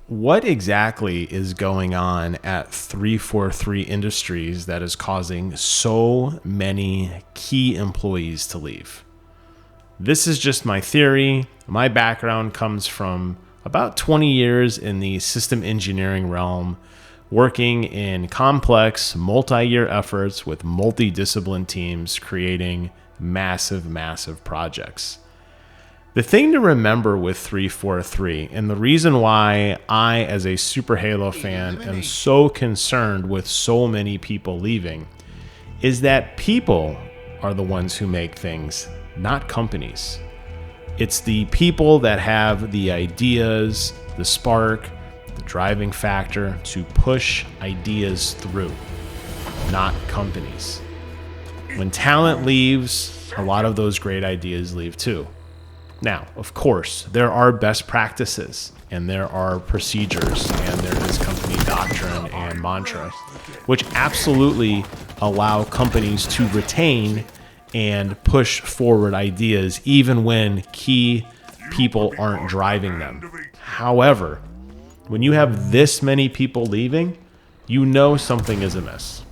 what exactly is going on at 343 Industries that is causing so many key employees to leave? This is just my theory. My background comes from about 20 years in the system engineering realm, working in complex multi-year efforts with multidiscipline teams creating massive projects. The thing to remember with 343, and the reason why I, as a Super Halo fan, am so concerned with so many people leaving, is that people are the ones who make things, not companies. It's the people that have the ideas, the spark, the driving factor to push ideas through, not companies. When talent leaves, a lot of those great ideas leave too. Now, of course, there are best practices and there are procedures and there is company doctrine and mantra, which absolutely allow companies to retain and push forward ideas even when key people aren't driving them. However, when you have this many people leaving, you know something is amiss.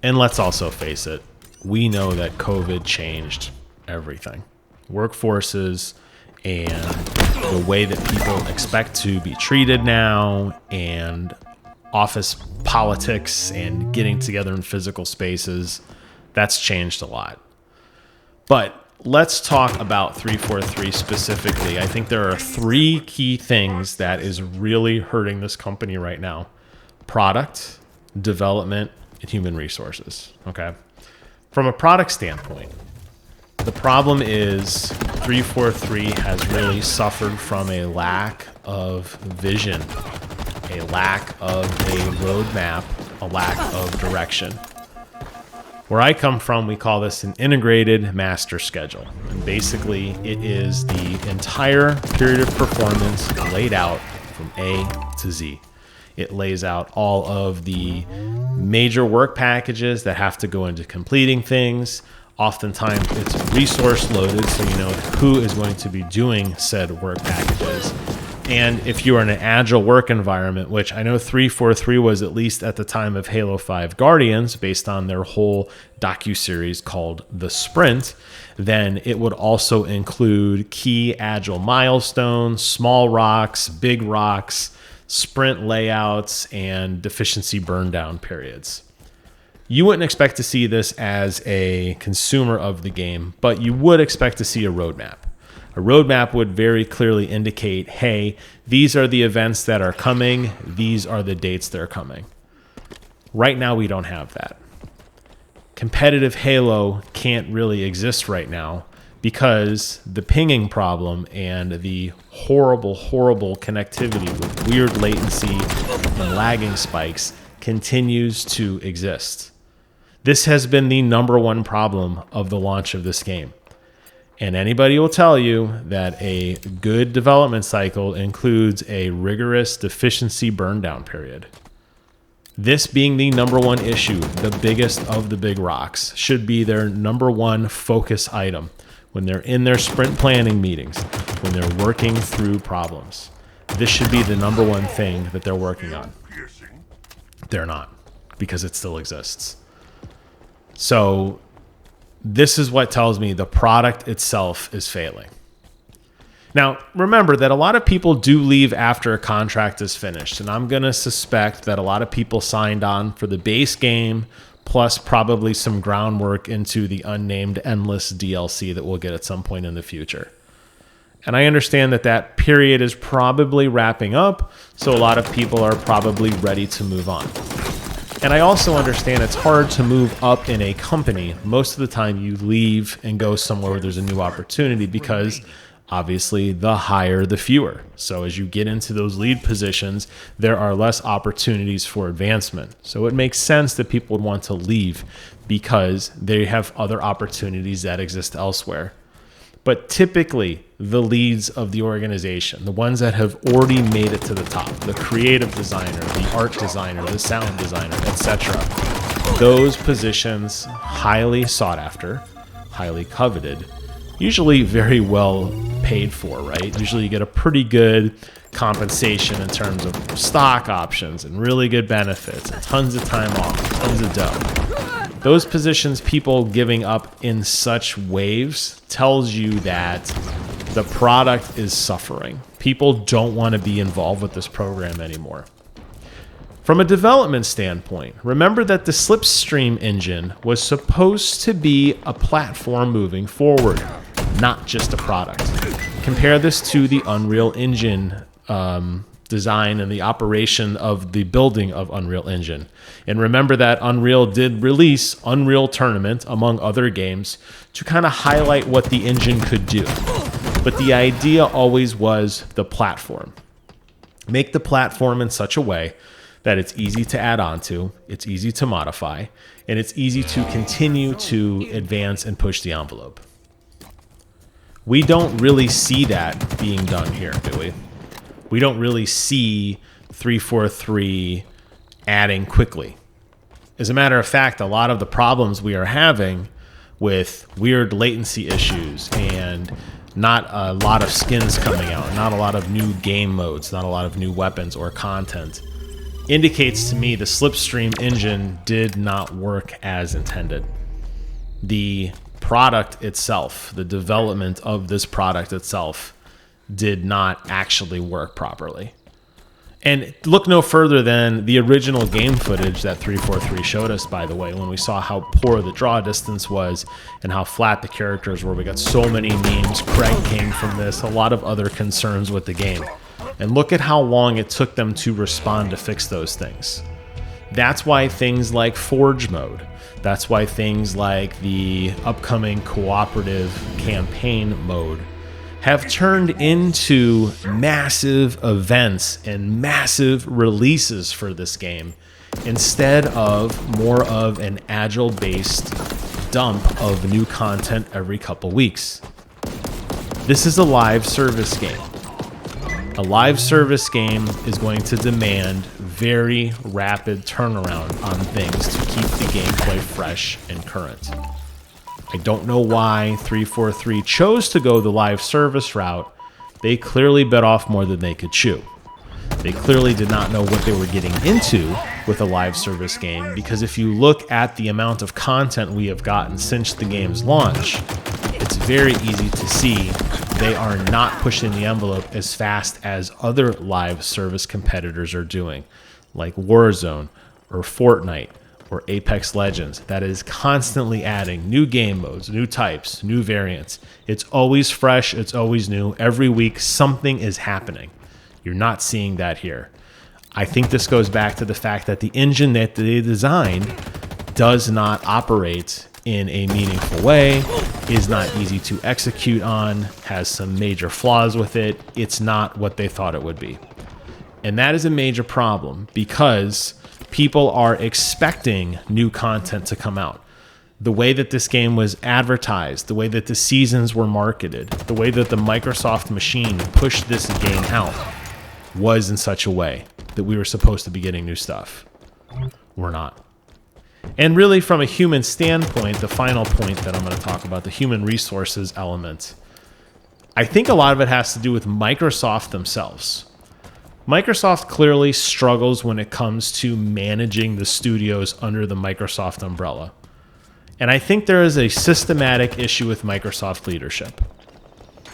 And let's also face it, we know that COVID changed everything. Workforces and the way that people expect to be treated now, and office politics and getting together in physical spaces, that's changed a lot. But let's talk about 343 specifically. I think there are 3 key things that is really hurting this company right now: product, development, and human resources. Okay. From a product standpoint, the problem is 343 has really suffered from a lack of vision, a lack of a roadmap, a lack of direction. Where I come from, we call this an integrated master schedule. And basically, it is the entire period of performance laid out from A to Z. It lays out all of the major work packages that have to go into completing things. Oftentimes it's resource loaded, so you know who is going to be doing said work packages. And if you are in an agile work environment, which I know 343 was, at least at the time of Halo 5 Guardians, based on their whole docuseries called The Sprint, then it would also include key agile milestones, small rocks, big rocks, sprint layouts, and deficiency burn down periods. You wouldn't expect to see this as a consumer of the game, but you would expect to see a roadmap. A roadmap would very clearly indicate, hey, these are the events that are coming, these are the dates that are coming. Right now, we don't have that. Competitive Halo can't really exist right now because the pinging problem and the horrible connectivity with weird latency and lagging spikes continues to exist. This has been the number one problem of the launch of this game. And anybody will tell you that a good development cycle includes a rigorous deficiency burn down period. This being the number one issue, the biggest of the big rocks, should be their number one focus item when they're in their sprint planning meetings, when they're working through problems. This should be the number one thing that they're working on. They're not, because it still exists. So this is what tells me the product itself is failing. Now, remember that a lot of people do leave after a contract is finished, and I'm going to suspect that a lot of people signed on for the base game, plus probably some groundwork into the unnamed endless DLC that we'll get at some point in the future. And I understand that that period is probably wrapping up, so a lot of people are probably ready to move on. And I also understand it's hard to move up in a company. Most of the time you leave and go somewhere where there's a new opportunity because obviously the higher, the fewer. So as you get into those lead positions, there are less opportunities for advancement. So it makes sense that people would want to leave because they have other opportunities that exist elsewhere. But typically, the leads of the organization, the ones that have already made it to the top, the creative designer, the art designer, the sound designer, etc., those positions, highly sought after, highly coveted, usually very well paid for, right? Usually you get a pretty good compensation in terms of stock options and really good benefits and tons of time off, tons of dough. Those positions people giving up in such waves tells you that the product is suffering. People don't want to be involved with this program anymore. From a development standpoint, remember that the Slipstream engine was supposed to be a platform moving forward, not just a product. Compare this to the Unreal Engine design and the operation of the building of Unreal Engine. And remember that Unreal did release Unreal Tournament, among other games, to kind of highlight what the engine could do. But the idea always was the platform. Make the platform in such a way that it's easy to add on to, it's easy to modify, and it's easy to continue to advance and push the envelope. We don't really see that being done here, do we? We don't really see 343 adding quickly. As a matter of fact, a lot of the problems we are having with weird latency issues and not a lot of skins coming out, not a lot of new game modes, not a lot of new weapons or content, indicates to me the Slipstream engine did not work as intended. The product itself, the development of this product itself, did not actually work properly. And look no further than the original game footage that 343 showed us, by the way, when we saw how poor the draw distance was and how flat the characters were. We got so many memes. Craig came from this, a lot of other concerns with the game. And look at how long it took them to respond to fix those things. That's why things like Forge mode, that's why things like the upcoming cooperative campaign mode have turned into massive events and massive releases for this game instead of more of an agile-based dump of new content every couple weeks. This is a live service game. A live service game is going to demand very rapid turnaround on things to keep the gameplay fresh and current. I don't know why 343 chose to go the live service route. They clearly bit off more than they could chew. They clearly did not know what they were getting into with a live service game, because if you look at the amount of content we have gotten since the game's launch, it's very easy to see they are not pushing the envelope as fast as other live service competitors are doing, like Warzone or Fortnite or Apex Legends, that is constantly adding new game modes, new types, new variants. It's always fresh, it's always new. Every week something is happening. You're not seeing that here. I think this goes back to the fact that the engine that they designed does not operate in a meaningful way, is not easy to execute on, has some major flaws with it. It's not what they thought it would be. And that is a major problem because people are expecting new content to come out. The way that this game was advertised, the way that the seasons were marketed, the way that the Microsoft machine pushed this game out was in such a way that we were supposed to be getting new stuff. We're not. And really, from a human standpoint, the final point that I'm going to talk about, the human resources element, I think a lot of it has to do with Microsoft themselves. Microsoft clearly struggles when it comes to managing the studios under the Microsoft umbrella. And I think there is a systematic issue with Microsoft leadership.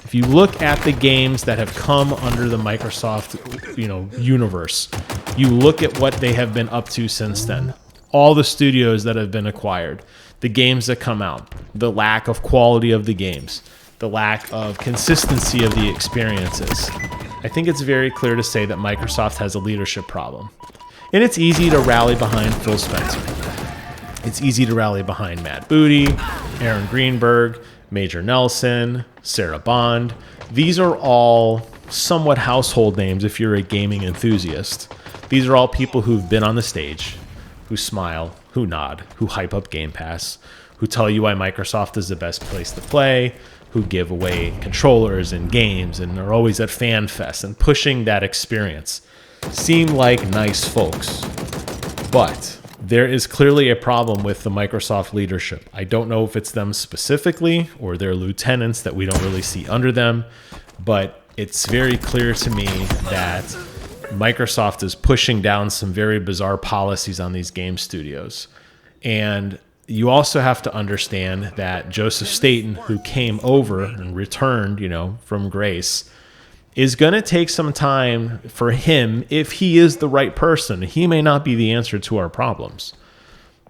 If you look at the games that have come under the Microsoft, universe, you look at what they have been up to since then. All the studios that have been acquired, the games that come out, the lack of quality of the games, the lack of consistency of the experiences. I think it's very clear to say that Microsoft has a leadership problem. And it's easy to rally behind Phil Spencer. It's easy to rally behind Matt Booty, Aaron Greenberg, Major Nelson, Sarah Bond. These are all somewhat household names if you're a gaming enthusiast. These are all people who've been on the stage, who smile, who nod, who hype up Game Pass, who tell you why Microsoft is the best place to play, who give away controllers and games and are always at Fan Fest and pushing that experience. Seem like nice folks. But there is clearly a problem with the Microsoft leadership. I don't know if it's them specifically or their lieutenants that we don't really see under them, but it's very clear to me that Microsoft is pushing down some very bizarre policies on these game studios. And you also have to understand that Joseph Staten, who came over and returned, from Grace, is going to take some time for him. If he is the right person, he may not be the answer to our problems,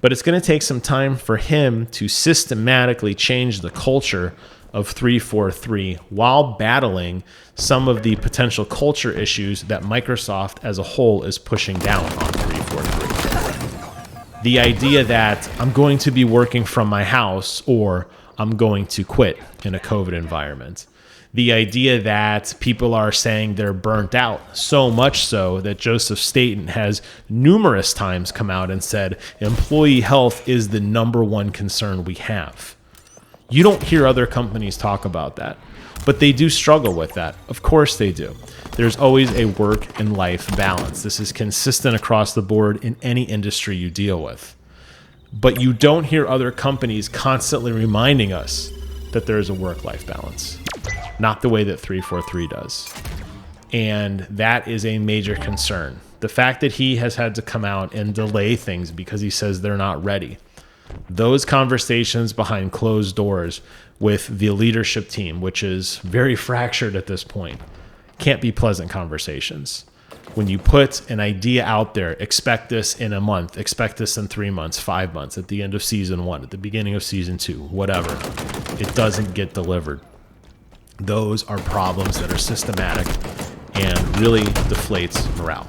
but it's going to take some time for him to systematically change the culture of 343 while battling some of the potential culture issues that Microsoft as a whole is pushing down on 343. The idea that I'm going to be working from my house or I'm going to quit in a COVID environment. The idea that people are saying they're burnt out, so much so that Joseph Staten has numerous times come out and said employee health is the number one concern we have. You don't hear other companies talk about that, but they do struggle with that. Of course they do. There's always a work and life balance. This is consistent across the board in any industry you deal with. But you don't hear other companies constantly reminding us that there is a work-life balance. Not the way that 343 does. And that is a major concern. The fact that he has had to come out and delay things because he says they're not ready. Those conversations behind closed doors with the leadership team, which is very fractured at this point, can't be pleasant conversations. When you put an idea out there, expect this in a month, expect this in 3 months, 5 months, at the end of season 1, at the beginning of season 2, whatever, it doesn't get delivered. Those are problems that are systematic and really deflates morale.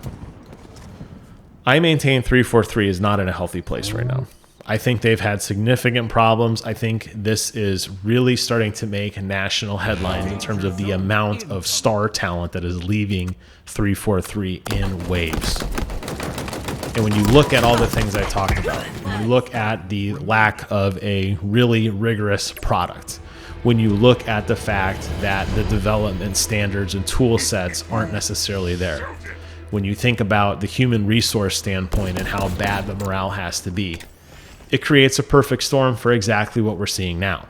I maintain 343 is not in a healthy place right now. I think they've had significant problems. I think this is really starting to make national headlines in terms of the amount of star talent that is leaving 343 in waves. And when you look at all the things I talked about, when you look at the lack of a really rigorous product, when you look at the fact that the development standards and tool sets aren't necessarily there, when you think about the human resource standpoint and how bad the morale has to be, it creates a perfect storm for exactly what we're seeing now.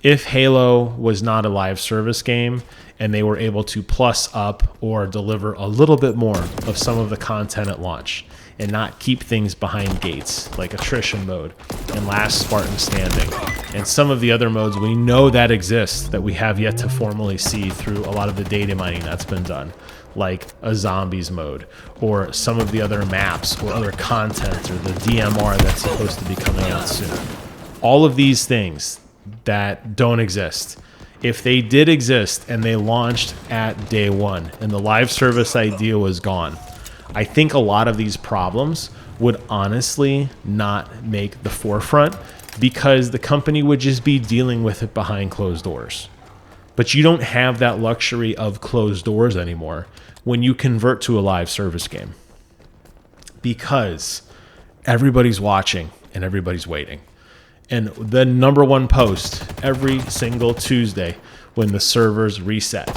If Halo was not a live service game and they were able to plus up or deliver a little bit more of some of the content at launch and not keep things behind gates like attrition mode and last Spartan standing and some of the other modes we know that exist that we have yet to formally see through a lot of the data mining that's been done, like a zombies mode or some of the other maps or other content or the DMR that's supposed to be coming out soon. All of these things that don't exist, if they did exist and they launched at day one and the live service idea was gone, I think a lot of these problems would honestly not make the forefront because the company would just be dealing with it behind closed doors. But you don't have that luxury of closed doors anymore when you convert to a live service game because everybody's watching and everybody's waiting. And the number one post every single Tuesday when the servers reset.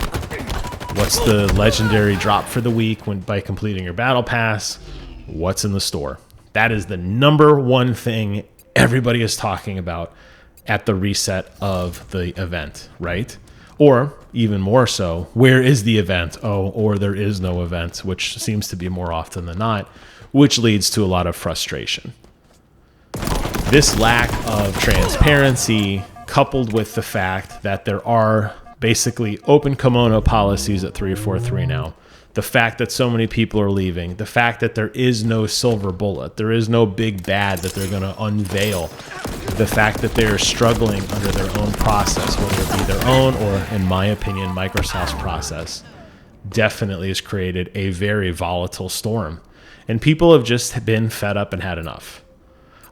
What's the legendary drop for the week by completing your battle pass? What's in the store? That is the number one thing everybody is talking about at the reset of the event, right? Or even more so, where is the event? Oh, or there is no event, which seems to be more often than not, which leads to a lot of frustration. This lack of transparency, coupled with the fact that there are basically open kimono policies at 343 now, the fact that so many people are leaving, the fact that there is no silver bullet, there is no big bad that they're going to unveil, the fact that they're struggling under their own process, whether it be their own or, in my opinion, Microsoft's process, definitely has created a very volatile storm. And people have just been fed up and had enough.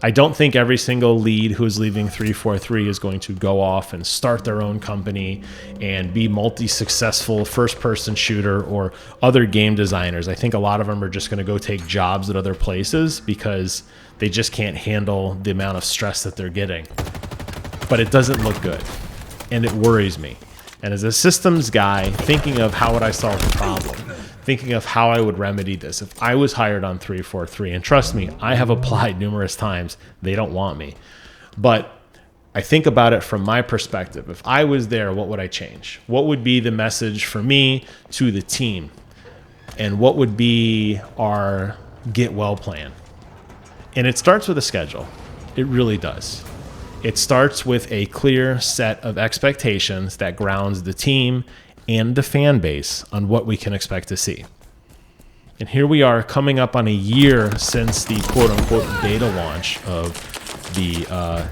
I don't think every single lead who is leaving 343 is going to go off and start their own company and be multi-successful first-person shooter or other game designers. I think a lot of them are just going to go take jobs at other places because they just can't handle the amount of stress that they're getting. But it doesn't look good, and it worries me. And as a systems guy, thinking of how would I solve the problem, thinking of how I would remedy this. If I was hired on 343, and trust me, I have applied numerous times, they don't want me. But I think about it from my perspective. If I was there, what would I change? What would be the message for me to the team? And what would be our get well plan? And it starts with a schedule. It really does. It starts with a clear set of expectations that grounds the team and the fan base on what we can expect to see. And here we are coming up on a year since the quote unquote beta launch of the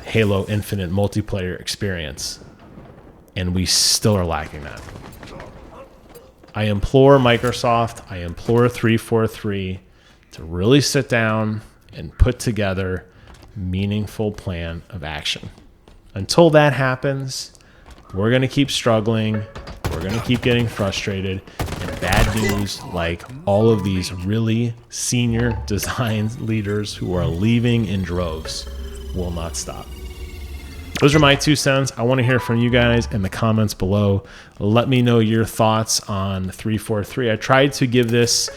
Halo Infinite multiplayer experience. And we still are lacking that. I implore Microsoft, I implore 343 to really sit down and put together a meaningful plan of action. Until that happens, we're going to keep struggling. We're going to keep getting frustrated. And bad news, like all of these really senior design leaders who are leaving in droves, will not stop. Those are my 2 cents. I want to hear from you guys in the comments below. Let me know your thoughts on 343. I tried to give this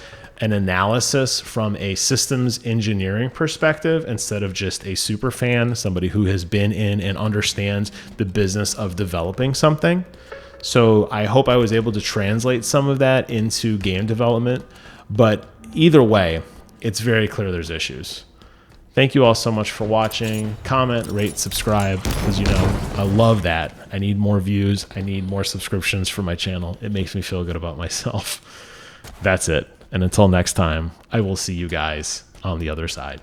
an analysis from a systems engineering perspective instead of just a super fan, somebody who has been in and understands the business of developing something. So I hope I was able to translate some of that into game development. But either way, it's very clear there's issues. Thank you all so much for watching. Comment, rate, subscribe, because I love that. I need more views. I need more subscriptions for my channel. It makes me feel good about myself. That's it. And until next time, I will see you guys on the other side.